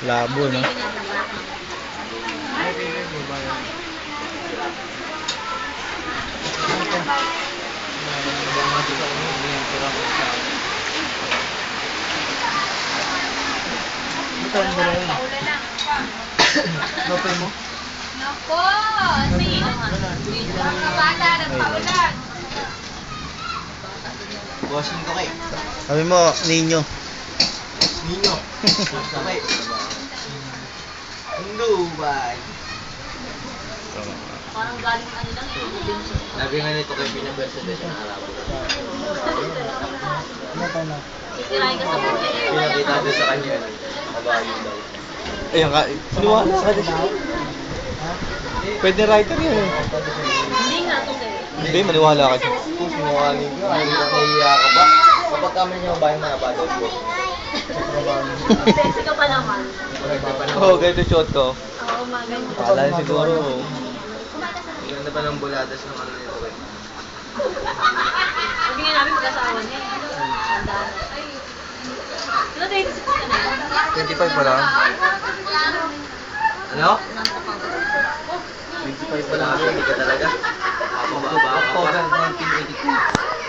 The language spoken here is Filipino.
Labo, no? Lopay mo? Nako! Sino? Ang kabata ng paulan. Bossing ko kay. Sabi mo, ninyo. Ninyo. Okay. Ang Dubai. Parang galing ano lang eh. Sabi nga nito kay pinabirthday siya ng Arabo. Sisirain ka sa buhay. Pinakita doon sa kanya. Kabayo daw. Ayun ka, siniwala ka din siya. Pwede writer yan eh. Hindi nga ito eh. Hindi, maniwala ka dyan. Kung sinungaling ka, ay nahihiya ka ba? Kapag kami niyo ba yung nabadol ko? Sexy ka pa naman. Oo, ganito shot ko. Oo, maganda. Akala niya siguro. Ganda pa ng buladas ng ano nito eh. Hindi nga namin mag-asawa niya. Ang dami. Ay. Ano 26 ka na? 25 pa lang. Ano? 25 pa lang ako, hindi ka talaga. Ako ba? October 1982.